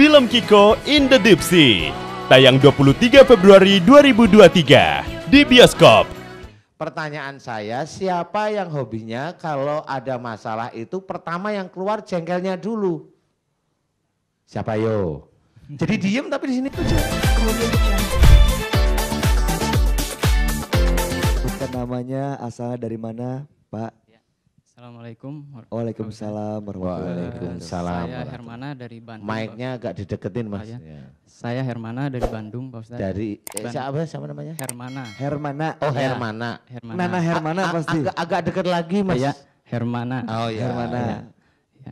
Film Kiko in the Deep Sea. Tayang 23 Februari 2023 di bioskop. Pertanyaan saya, siapa yang hobinya kalau ada masalah itu pertama yang keluar jengkelnya dulu? Siapa yo? Jadi diem tapi di sini tuh. Bukan namanya, asalnya dari mana, Pak? Assalamualaikum. Waalaikumsalam warahmatullahi wabarakatuh. Waalaikumsalam. Saya Hermana dari Bandung. Mic-nya agak dideketin Mas. Ya. Ya. Saya Hermana dari Bandung, Pak Ustadz. Dari siapa namanya? Hermana. Hermana. Oh Ya. Hermana. Hermana. Nana Hermana pasti. Agak deket lagi Mas. Ya, Hermana. Oh ya. Hermana. Ya.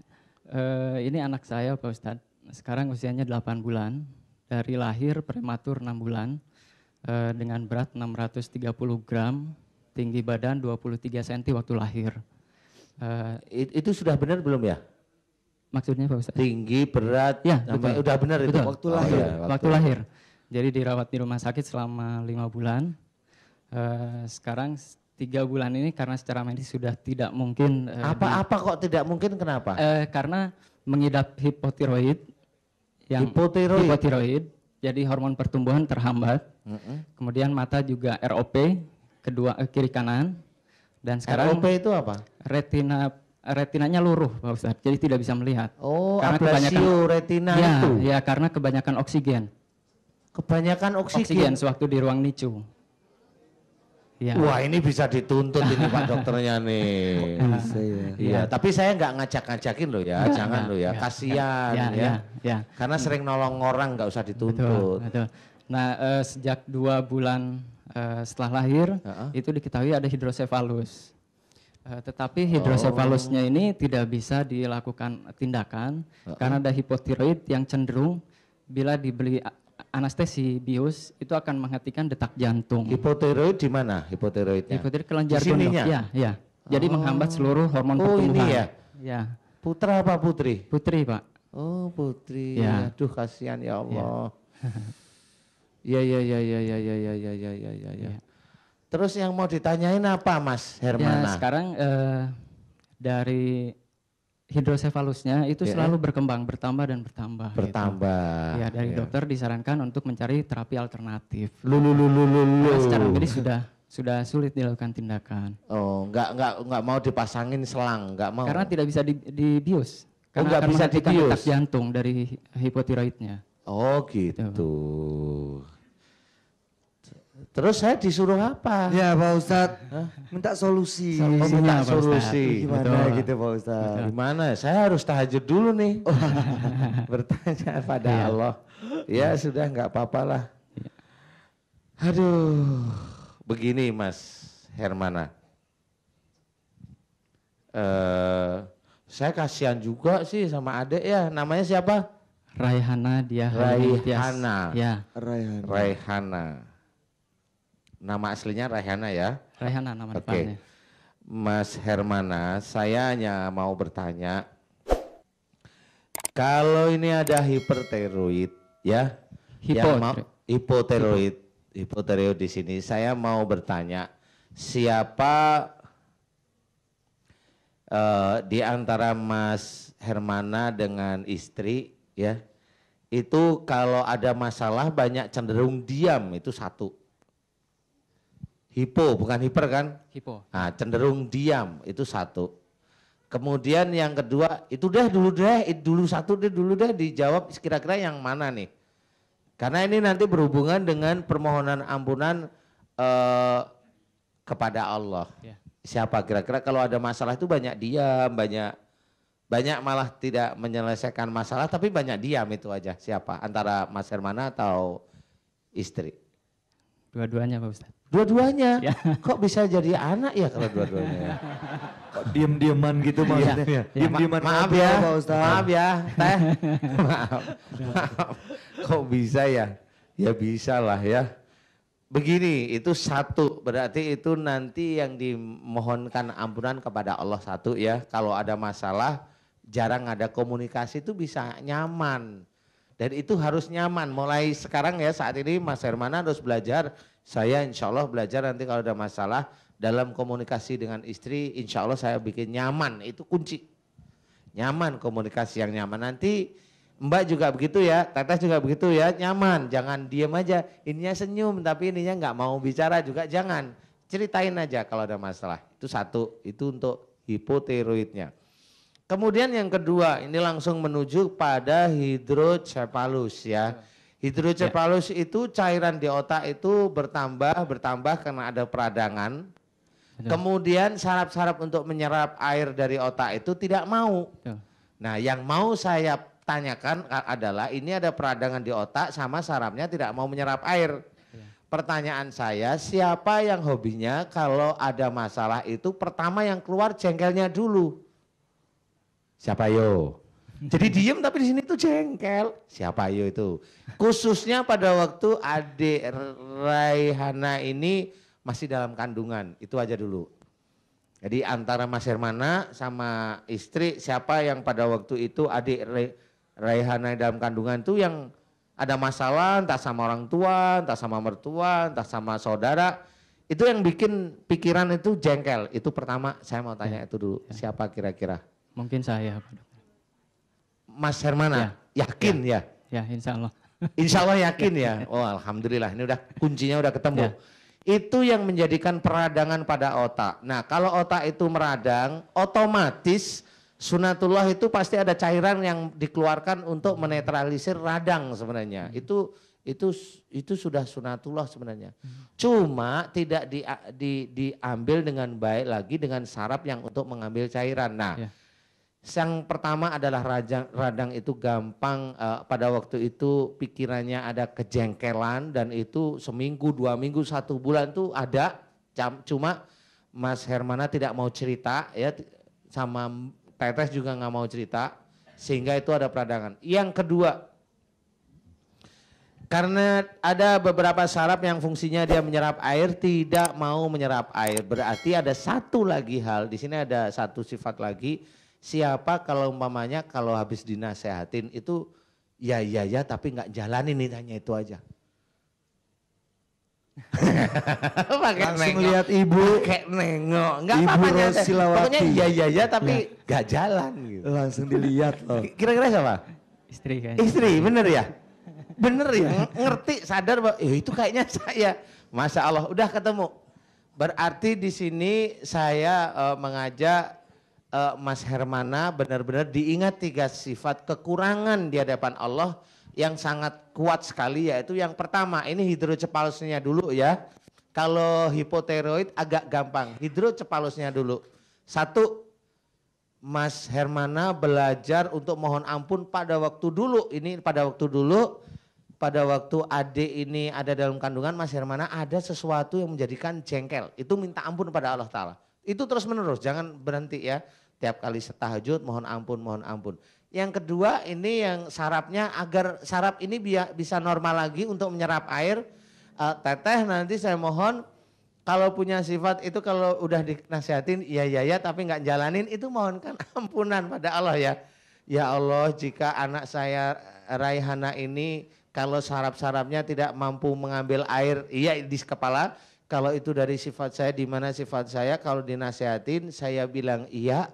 Ini anak saya, Pak Ustadz. Sekarang usianya 8 bulan. Dari lahir prematur 6 bulan. Dengan berat 630 gram. Tinggi badan 23 cm waktu lahir. Itu sudah benar belum ya? Maksudnya Pak Ustadz? Tinggi, berat, Ya, sampai betul. udah benar itu Betul. waktu lahir. iya, Waktu lahir. Jadi dirawat di rumah sakit selama 5 bulan. Sekarang 3 bulan ini karena secara medis sudah tidak mungkin. Apa kok tidak mungkin kenapa? Karena mengidap hipotiroid. Hipotiroid. Jadi hormon pertumbuhan terhambat. Kemudian mata juga ROP, kedua kiri kanan. Dan sekarang ROP itu apa? retinanya luruh, Pak Ustadz. Jadi tidak bisa melihat. Oh, Karena ablasio retina itu. Ya, karena kebanyakan oksigen. Kebanyakan oksigen. Sewaktu di ruang NICU. Ya. Wah, ini bisa dituntut ini Pak dokternya nih. Bisa ya. Iya, tapi saya nggak ngajak-ngajakin loh ya, jangan loh ya, kasihan ya. Karena sering nolong orang nggak usah dituntut. Betul. Nah, sejak 2 bulan setelah lahir itu diketahui ada hidrosefalus. Tetapi hidrosefalusnya ini tidak bisa dilakukan tindakan karena ada hipotiroid yang cenderung bila dibeli anestesi bius itu akan menghentikan detak jantung. Hipotiroid di mana hipotiroidnya? Hipotiroid kelenjar Di gondok. sininya? Ya. Jadi menghambat seluruh hormon Oh, pertumbuhan. ini ya? Ya. Putra apa putri? Putri, Pak. Oh, putri. Ya. Aduh, kasihan ya Allah. Ya. Terus yang mau ditanyain apa Mas Hermana? Ya, sekarang dari hidrosefalusnya itu selalu berkembang, bertambah dan bertambah. Bertambah. Gitu. Ya, dari dokter disarankan untuk mencari terapi alternatif. Karena secara medis sudah sulit dilakukan tindakan. Oh, nggak mau dipasangin selang, nggak mau. Karena tidak bisa dibius. Karena nggak akan bisa menghentikan dibius. detak jantung dari hipotiroidnya. Oh gitu. Terus saya disuruh apa? Ya Pak Ustadz, minta solusi. Minta Pak Ustadz. solusi. Gimana Betul. gitu Pak Ustadz? Gimana? Saya harus tahajud dulu nih. Bertanya pada Allah. Ya sudah nggak apa-apa lah. Aduh, begini Mas Hermana. Saya kasihan juga sih sama adek ya. Namanya siapa? Raihana dia. Raihana. Ya, Raihana. Nama aslinya Raihana ya? Raihana nama Oke. depannya. Mas Hermana, saya hanya mau bertanya. Kalau ini ada hipertiroid ya? Hipotiroid di sini. Saya mau bertanya, siapa di antara Mas Hermana dengan istri ya? Itu kalau ada masalah banyak cenderung diam, itu satu. Hipo bukan hiper kan? Hipo. Nah, cenderung diam itu satu. Kemudian yang kedua itu dulu deh dijawab kira-kira yang mana nih? Karena ini nanti berhubungan dengan permohonan ampunan kepada Allah. Ya. Siapa kira-kira kalau ada masalah itu banyak diam, banyak malah tidak menyelesaikan masalah tapi banyak diam itu aja. Siapa? Antara Mas Hermana atau istri? Dua-duanya Pak Ustadz. Dua-duanya. Ya. Kok bisa jadi anak ya kalau dua-duanya? Ya? Kok diem-dieman gitu maksudnya? Iya. Diem-dieman Maaf ngobrol, ya, Pak Ustadz. maaf ya, Teh. Maaf. Kok bisa ya? Ya bisa lah ya. Begini, itu satu, berarti itu nanti yang dimohonkan ampunan kepada Allah satu ya. Kalau ada masalah, jarang ada komunikasi itu bisa nyaman. Dan itu harus nyaman, mulai sekarang ya saat ini Mas Hermana harus belajar. Saya insya Allah belajar nanti kalau ada masalah dalam komunikasi dengan istri, insya Allah saya bikin nyaman, itu kunci. Nyaman, komunikasi yang nyaman. Nanti Mbak juga begitu ya, Teteh juga begitu ya, nyaman. Jangan diem aja, ininya senyum tapi ininya nggak mau bicara juga jangan. Ceritain aja kalau ada masalah. Itu satu, itu untuk hipotiroidnya. Kemudian yang kedua, ini langsung menuju pada hidrocephalus ya. Hidrocephalus itu cairan di otak itu bertambah karena ada peradangan. Kemudian saraf-saraf untuk menyerap air dari otak itu tidak mau. Nah, yang mau saya tanyakan adalah ini ada peradangan di otak sama sarafnya tidak mau menyerap air. Pertanyaan saya, siapa yang hobinya kalau ada masalah itu pertama yang keluar jengkelnya dulu? Siapa yo? Jadi diem tapi di sini tuh jengkel. Siapa yo itu? Khususnya pada waktu adik Raihana ini masih dalam kandungan, itu aja dulu. Jadi antara Mas Hermana sama istri, siapa yang pada waktu itu adik Raihana dalam kandungan itu yang ada masalah entah sama orang tua, entah sama mertua, entah sama saudara, itu yang bikin pikiran itu jengkel. Itu pertama saya mau tanya itu dulu, siapa kira-kira? Mungkin saya, Pak Dokter. Mas Hermana, yakin ya? Ya, insya Allah. Insya Allah yakin ya? Oh alhamdulillah, ini udah kuncinya udah ketemu. Itu yang menjadikan peradangan pada otak. Nah kalau otak itu meradang, otomatis sunatullah itu pasti ada cairan yang dikeluarkan untuk menetralisir radang sebenarnya. Itu sudah sunatullah sebenarnya. Cuma tidak diambil dengan baik lagi dengan saraf yang untuk mengambil cairan. Nah, yang pertama adalah radang itu gampang pada waktu itu pikirannya ada kejengkelan dan itu seminggu, 2 minggu, 1 bulan tuh ada. Cuma Mas Hermana tidak mau cerita ya sama Teteh juga nggak mau cerita sehingga itu ada peradangan. Yang kedua, karena ada beberapa saraf yang fungsinya dia menyerap air tidak mau menyerap air. Berarti ada satu lagi hal, di sini ada satu sifat lagi. Siapa kalau umpamanya kalau habis dinasehatin itu ya tapi nggak jalanin nitanya itu aja. Langsung lihat ibu kayak nengok, nggak Ibu apa-apa Rosilawati. pokoknya iya tapi nggak jalan gitu. langsung dilihat loh. Kira-kira siapa? Istri kayaknya. Istri, bener ya? Bener ya, ngerti, sadar bahwa itu kayaknya saya. Masya Allah, udah ketemu. Berarti di sini saya mengajak Mas Hermana benar-benar diingat 3 sifat kekurangan di hadapan Allah yang sangat kuat sekali, yaitu yang pertama ini hidrocephalusnya dulu ya. Kalau hipotiroid agak gampang, hidrocephalusnya dulu. 1, Mas Hermana belajar untuk mohon ampun pada waktu dulu. Ini pada waktu adik ini ada dalam kandungan Mas Hermana ada sesuatu yang menjadikan jengkel. Itu minta ampun pada Allah Ta'ala. Itu terus menerus, jangan berhenti ya. Tiap kali tahajud mohon ampun. Yang kedua ini yang sarafnya agar saraf ini bisa normal lagi untuk menyerap air. Teteh nanti saya mohon kalau punya sifat itu kalau udah dinasihatin iya tapi nggak jalanin itu mohonkan ampunan pada Allah ya. Ya Allah jika anak saya Raihana ini kalau saraf-sarafnya tidak mampu mengambil air iya di kepala. Kalau itu dari sifat saya di mana sifat saya kalau dinasihatin saya bilang iya.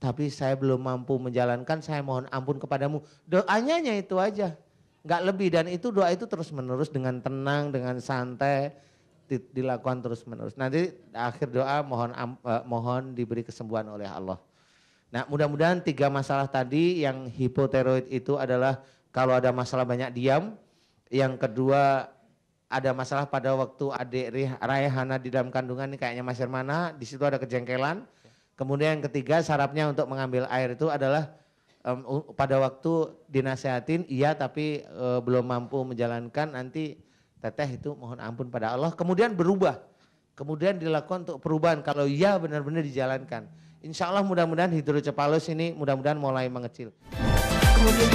Tapi saya belum mampu menjalankan, saya mohon ampun kepadamu. Doanya itu aja, nggak lebih. Dan itu doa itu terus menerus dengan tenang, dengan santai, dilakukan terus menerus. Nanti akhir doa mohon diberi kesembuhan oleh Allah. Nah mudah-mudahan 3 masalah tadi yang hipotiroid itu adalah kalau ada masalah banyak diam. Yang kedua ada masalah pada waktu adik Raihana di dalam kandungan ini kayaknya Mas Hermana, di situ ada kejengkelan. Kemudian yang ketiga sarafnya untuk mengambil air itu adalah pada waktu dinasehatin iya tapi belum mampu menjalankan nanti Teteh itu mohon ampun pada Allah. Kemudian berubah, kemudian dilakukan untuk perubahan kalau iya benar-benar dijalankan. Insya Allah mudah-mudahan hidrocephalus ini mudah-mudahan mulai mengecil. Kemudian